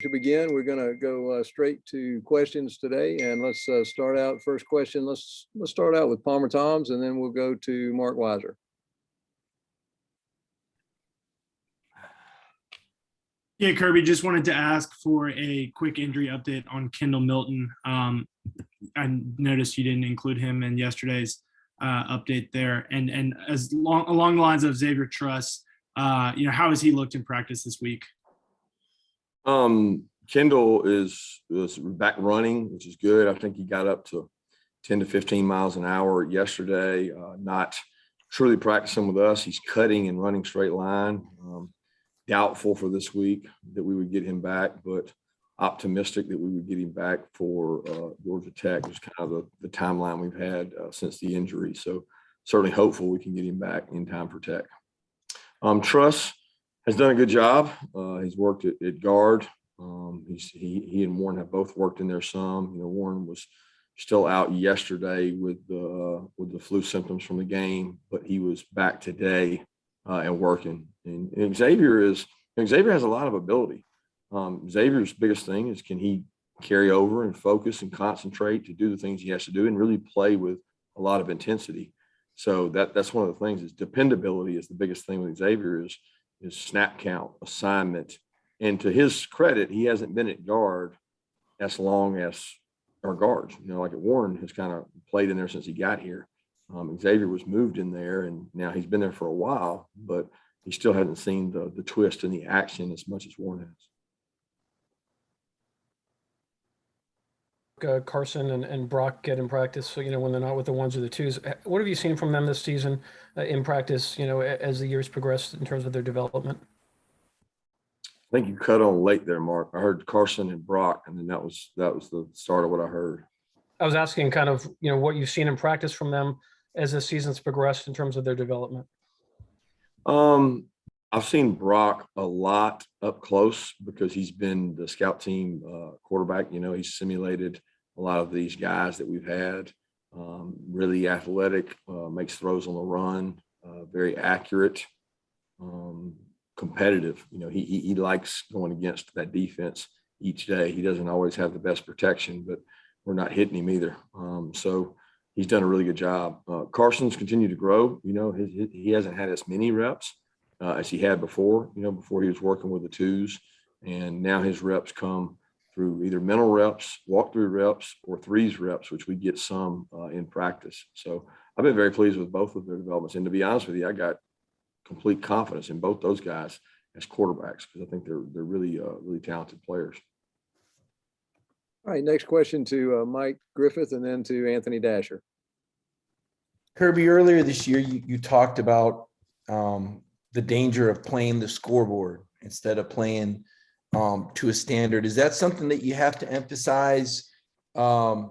to begin. We're going to go straight to questions today, and let's start out. First question. Let's start out with Palmer Toms, and then we'll go to Mark Weiser. Yeah, Kirby, just wanted to ask for a quick injury update on Kendall Milton. I noticed you didn't include him in yesterday's update there, and along the lines of Xavier Truss, how has he looked in practice this week? Kendall is back running, which is good. I think he got up to 10 to 15 miles an hour yesterday. Not truly practicing with us. He's cutting and running straight line. Doubtful for this week that we would get him back, but optimistic that we would get him back for Georgia Tech. Is kind of the timeline we've had since the injury. So certainly hopeful we can get him back in time for Tech. Truss has done a good job. He's worked at guard. He and Warren have both worked in there some. Warren was still out yesterday with the flu symptoms from the game, but he was back today and working. And Xavier has a lot of ability. Xavier's biggest thing is, can he carry over and focus and concentrate to do the things he has to do and really play with a lot of intensity. So that's one of the things, is dependability is the biggest thing with Xavier is snap count, assignment. And to his credit, he hasn't been at guard as long as our guards. Like at Warren has kind of played in there since he got here. Xavier was moved in there, and now he's been there for a while, but he still hasn't seen the twist and the action as much as Warren has. Carson and Brock get in practice, so when they're not with the ones or the twos. What have you seen from them this season in practice, as the years progressed in terms of their development? I think you cut on late there, Mark. I heard Carson and Brock, and then that was the start of what I heard. I was asking kind of, what you've seen in practice from them as the season's progressed in terms of their development. I've seen Brock a lot up close because he's been the scout team quarterback. He's simulated a lot of these guys that we've had. Really athletic, makes throws on the run, very accurate, competitive. He likes going against that defense each day. He doesn't always have the best protection, but we're not hitting him either. So he's done a really good job. Carson's continued to grow. He hasn't had as many reps as he had before, before he was working with the twos. And now his reps come through either mental reps, walkthrough reps, or threes reps, which we get some in practice. So I've been very pleased with both of their developments. And to be honest with you, I got complete confidence in both those guys as quarterbacks because I think they're really, really talented players. All right, next question to Mike Griffith and then to Anthony Dasher. Kirby, earlier this year, you talked about the danger of playing the scoreboard instead of playing to a standard. Is that something that you have to emphasize, I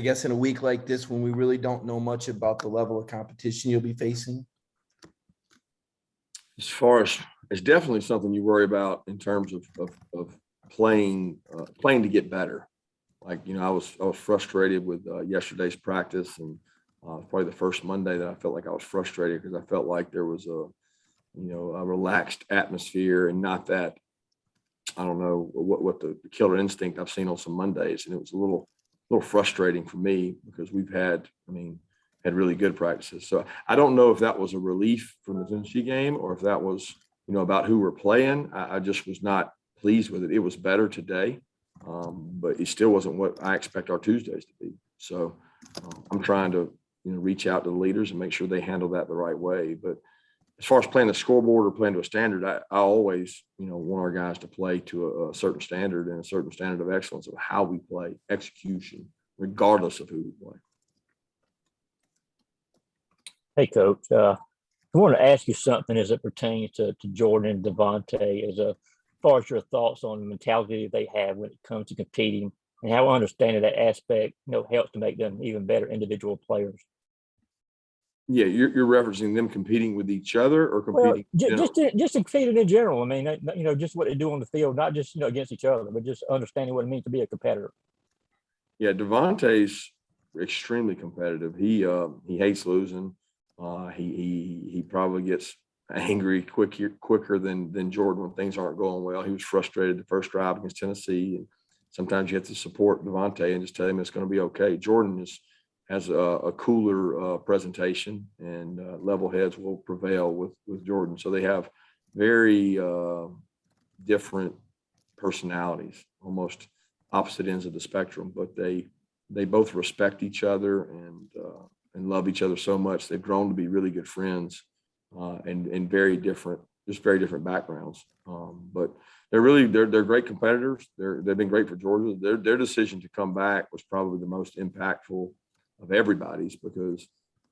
guess, in a week like this when we really don't know much about the level of competition you'll be facing? As far as it's definitely something you worry about in terms of playing to get better. Like, I was frustrated with yesterday's practice, and probably the first Monday that I felt like I was frustrated because I felt like there was a relaxed atmosphere and not that, I don't know what the killer instinct I've seen on some Mondays. And it was a little frustrating for me because we've had really good practices. So I don't know if that was a relief from the Tennessee game or if that was, about who we're playing. I just was not pleased with it. It was better today, but it still wasn't what I expect our Tuesdays to be. So I'm trying to, reach out to the leaders and make sure they handle that the right way. But as far as playing the scoreboard or playing to a standard, I always, want our guys to play to a certain standard and a certain standard of excellence of how we play, execution, regardless of who we play. Hey, Coach. I want to ask you something as it pertains to Jordan and Devontae, as far as your thoughts on the mentality they have when it comes to competing and how understanding that aspect, helps to make them even better individual players. Yeah, you're referencing them competing with each other or competing? Well, just competing in general. I mean, just what they do on the field, not just against each other, but just understanding what it means to be a competitor. Yeah, Devontae's extremely competitive. He hates losing. He probably gets angry quicker than Jordan when things aren't going well. He was frustrated the first drive against Tennessee, and sometimes you have to support Devontae and just tell him it's going to be okay. Jordan has a cooler presentation, and level heads will prevail with Jordan. So they have very different personalities, almost opposite ends of the spectrum, but they both respect each other and love each other so much. They've grown to be really good friends, and very different backgrounds. But they're great competitors. They've been great for Georgia. Their decision to come back was probably the most impactful of everybody's, because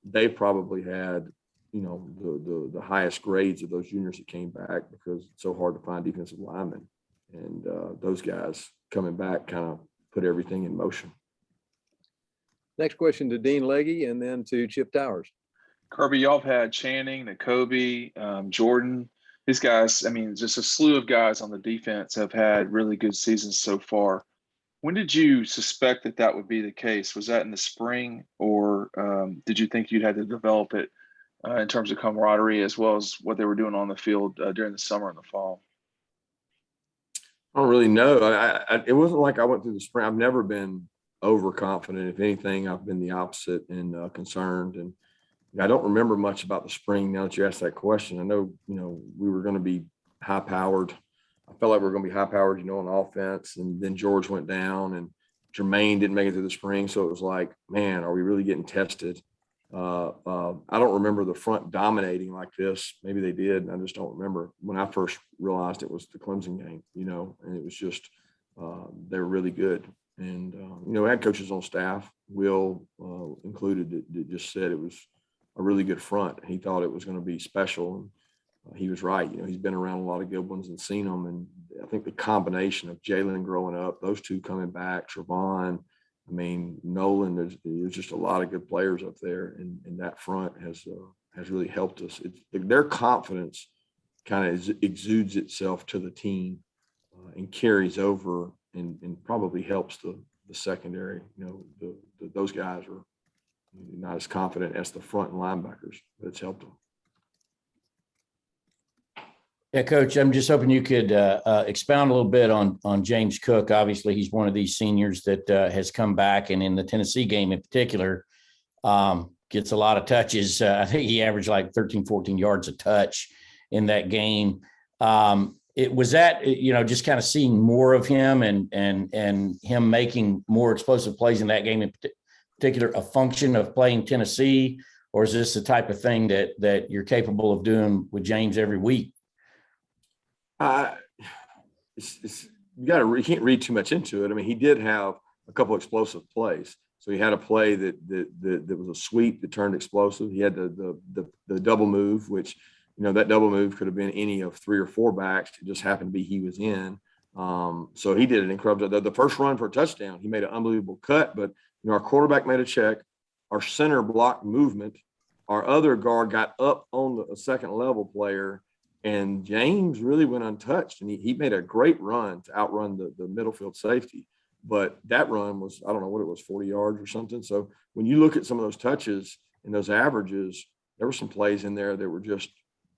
they probably had, the highest grades of those juniors that came back, because it's so hard to find defensive linemen. And those guys coming back kind of put everything in motion. Next question to Dean Legge and then to Chip Towers. Kirby, y'all have had Channing, Nakobe, Jordan. These guys, I mean, just a slew of guys on the defense have had really good seasons so far. When did you suspect that would be the case? Was that in the spring, or did you think you'd had to develop it in terms of camaraderie as well as what they were doing on the field during the summer and the fall? I don't really know. It wasn't like I went through the spring. I've never been overconfident. If anything, I've been the opposite and concerned. And I don't remember much about the spring now that you asked that question. I know, we were going to be high powered. I felt like we were going to be high powered, on offense. And then George went down and Jermaine didn't make it through the spring. So it was like, man, are we really getting tested? I don't remember the front dominating like this. Maybe they did, and I just don't remember. When I first realized it was the Clemson game, and it was just they're really good. And we had coaches on staff, Will included, that just said it was a really good front. He thought it was going to be special, and he was right. He's been around a lot of good ones and seen them. And I think the combination of Jalen growing up, those two coming back, Trevon, Nolan, there's just a lot of good players up there, and that front has really helped us. Their confidence kind of exudes itself to the team and carries over and probably helps the secondary. Those guys are not as confident as the front linebackers, but it's helped them. Yeah, Coach, I'm just hoping you could expound a little bit on James Cook. Obviously, he's one of these seniors that has come back, and in the Tennessee game in particular, gets a lot of touches. I think he averaged like 13, 14 yards a touch in that game. It was that, just kind of seeing more of him and him making more explosive plays in that game in particular, a function of playing Tennessee, or is this the type of thing that you're capable of doing with James every week? You can't read too much into it. He did have a couple explosive plays. So he had a play that was a sweep that turned explosive. He had the double move, which, that double move could have been any of 3 or 4 backs. It just happened to be he was in. So he did an incredible. The first run for a touchdown, he made an unbelievable cut, but our quarterback made a check. Our center blocked movement. Our other guard got up on the second level player, and James really went untouched, and he made a great run to outrun the middle field safety. But that run was, I don't know what it was, 40 yards or something. So when you look at some of those touches and those averages, there were some plays in there that were just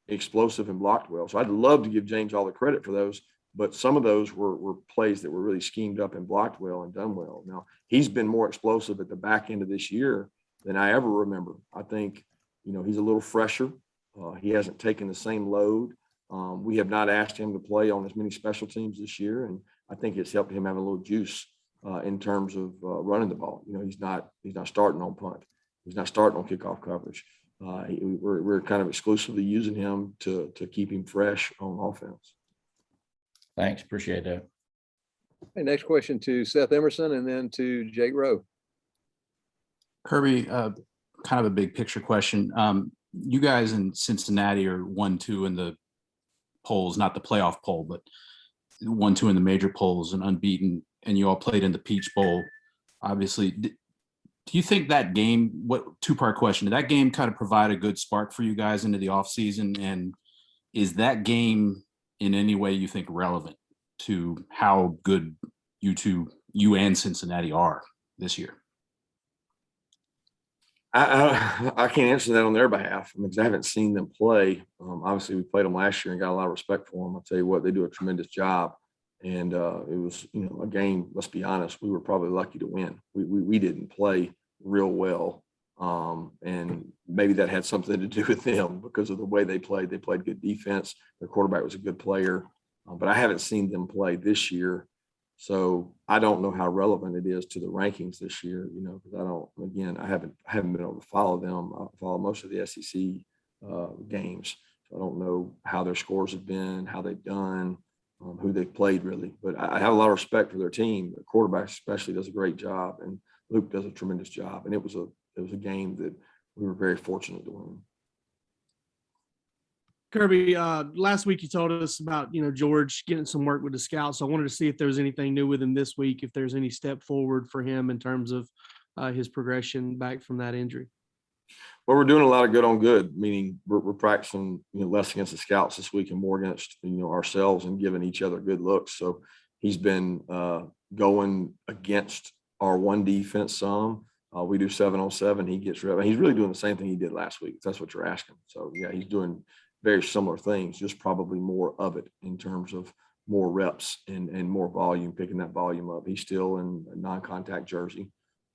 explosive and blocked well. So I'd love to give James all the credit for those, but some of those were plays that were really schemed up and blocked well and done well. Now, he's been more explosive at the back end of this year than I ever remember. I think, he's a little fresher. He hasn't taken the same load. We have not asked him to play on as many special teams this year, and I think it's helped him have a little juice in terms of running the ball. He's not starting on punt. He's not starting on kickoff coverage. We're kind of exclusively using him to keep him fresh on offense. Thanks. Appreciate that. Okay, next question to Seth Emerson and then to Jake Rowe. Kirby, kind of a big picture question. You guys in Cincinnati are 1-2 in the polls, not the playoff poll, but 1-2 in the major polls and unbeaten, and you all played in the Peach Bowl. Obviously, do you think that game, two-part question, did that game kind of provide a good spark for you guys into the offseason? And is that game in any way you think relevant to how good you and Cincinnati are this year? I can't answer that on their behalf because I haven't seen them play. Obviously, we played them last year and got a lot of respect for them. I'll tell you what, they do a tremendous job. And it was, a game, let's be honest, we were probably lucky to win. We didn't play real well. And maybe that had something to do with them because of the way they played. They played good defense. Their quarterback was a good player. But I haven't seen them play this year. So I don't know how relevant it is to the rankings this year, because I haven't been able to follow them. I follow most of the SEC games. So I don't know how their scores have been, how they've done, who they've played really. But I have a lot of respect for their team. The quarterback especially does a great job, and Luke does a tremendous job. And it was a game that we were very fortunate to win. Kirby, last week you told us about, George getting some work with the scouts. So I wanted to see if there was anything new with him this week, if there's any step forward for him in terms of his progression back from that injury. Well, we're doing a lot of good on good, meaning we're practicing, less against the scouts this week and more against, ourselves and giving each other good looks. So he's been going against our one defense some. We do 7-on-7. He gets rid. He's really doing the same thing he did last week. If that's what you're asking. So yeah, he's doing very similar things, just probably more of it in terms of more reps and more volume, picking that volume up. He's still in a non-contact jersey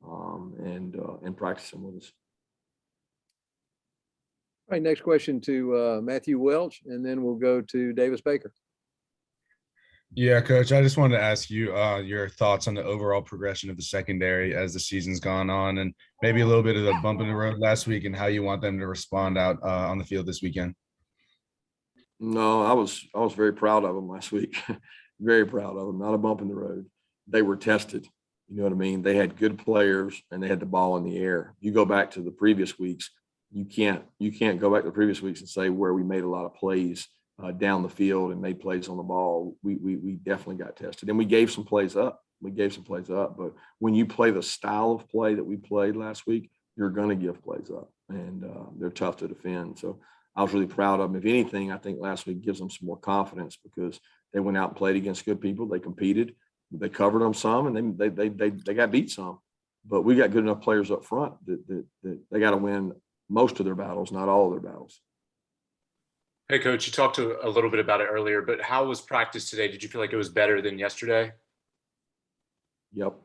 and practicing with us. All right, next question to Matthew Welch, and then we'll go to Davis Baker. Yeah, Coach, I just wanted to ask you your thoughts on the overall progression of the secondary as the season's gone on, and maybe a little bit of the bump in the road last week and how you want them to respond out on the field this weekend. No, I was very proud of them last week. Very proud of them. Not a bump in the road. They were tested. You know what I mean? They had good players and they had the ball in the air. You go back to the previous weeks, you can't go back to the previous weeks and say where we made a lot of plays down the field and made plays on the ball. We definitely got tested, and we gave some plays up. But when you play the style of play that we played last week, you're going to give plays up, and they're tough to defend. So I was really proud of them. If anything, I think last week gives them some more confidence because they went out and played against good people. They competed, they covered them some, and they got beat some. But we got good enough players up front that they got to win most of their battles, not all of their battles. Hey, Coach, you talked a little bit about it earlier, but how was practice today? Did you feel like it was better than yesterday? Yep.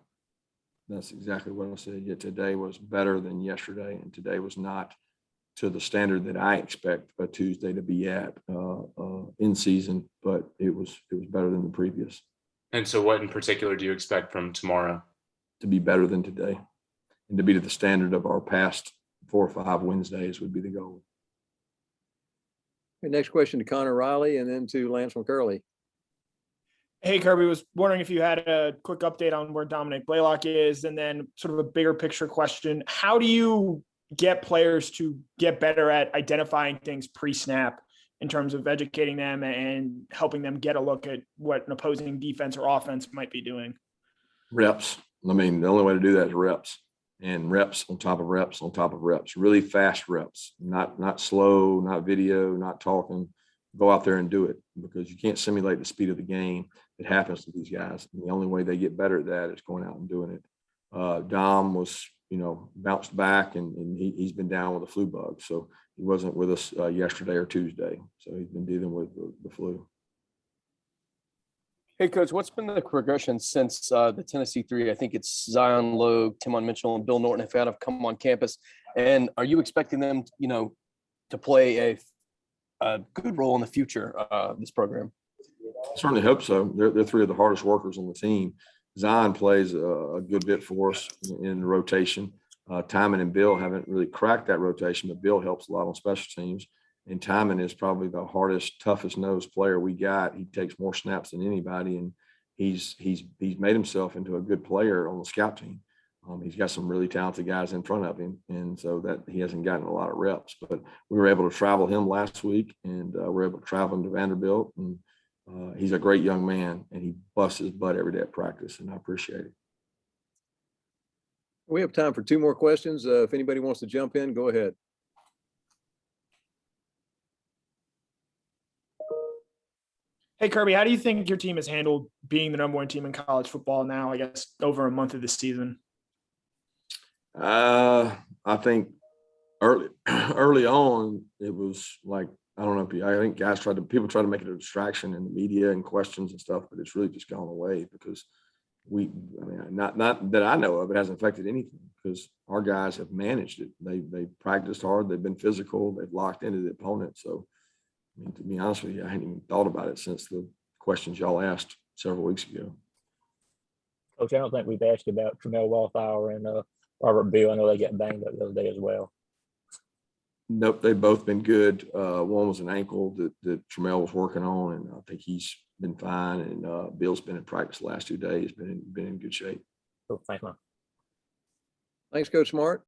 That's exactly what I said. Yeah, today was better than yesterday, and today was not to the standard that I expect a Tuesday to be at in season, but it was better than the previous. And so what in particular do you expect from tomorrow? To be better than today and to be to the standard of our past 4 or 5 Wednesdays would be the goal. Okay, next question to Connor Riley and then to Lance McCurley. Hey, Kirby, was wondering if you had a quick update on where Dominic Blaylock is, and then sort of a bigger picture question. How do you get players to get better at identifying things pre-snap in terms of educating them and helping them get a look at what an opposing defense or offense might be doing? Reps. I mean, the only way to do that is reps, and reps on top of reps on top of reps, really fast reps, not slow, not video, not talking. Go out there and do it, because you can't simulate the speed of the game. It happens to these guys. And the only way they get better at that is going out and doing it. Dom was, bounced back and he's been down with a flu bug. So he wasn't with us yesterday or Tuesday. So he's been dealing with the flu. Hey, Coach, what's been the progression since the Tennessee 3? I think it's Zion Logue, Timon Mitchell, and Bill Norton have come on campus. And are you expecting them, to play a good role in the future of this program? Certainly hope so. They're 3 of the hardest workers on the team. Zion plays a good bit for us in the rotation. Timon and Bill haven't really cracked that rotation, but Bill helps a lot on special teams. And Timon is probably the hardest, toughest nosed player we got. He takes more snaps than anybody, and he's made himself into a good player on the scout team. He's got some really talented guys in front of him, and so that he hasn't gotten a lot of reps. But we were able to travel him last week, and we're able to travel him to Vanderbilt. And he's a great young man, and he busts his butt every day at practice, and I appreciate it. We have time for 2 more questions. If anybody wants to jump in, go ahead. Hey, Kirby, how do you think your team has handled being the #1 team in college football now, I guess, over a month of the season? I think early on, it was like, I don't know if I think people tried to make it a distraction in the media and questions and stuff, but it's really just gone away because not that I know of, it hasn't affected anything because our guys have managed it. They practiced hard, they've been physical, they've locked into the opponent. So, I mean, to be honest with you, I hadn't even thought about it since the questions y'all asked several weeks ago. Coach, I don't think we've asked about Tramel Wallflower and Robert Bill. I know they got banged up the other day as well. Nope, they've both been good. One was an ankle that Tramel was working on, and I think he's been fine. And Bill's been in practice the last 2 days, been in good shape. So thanks, man. Thanks, Coach Smart.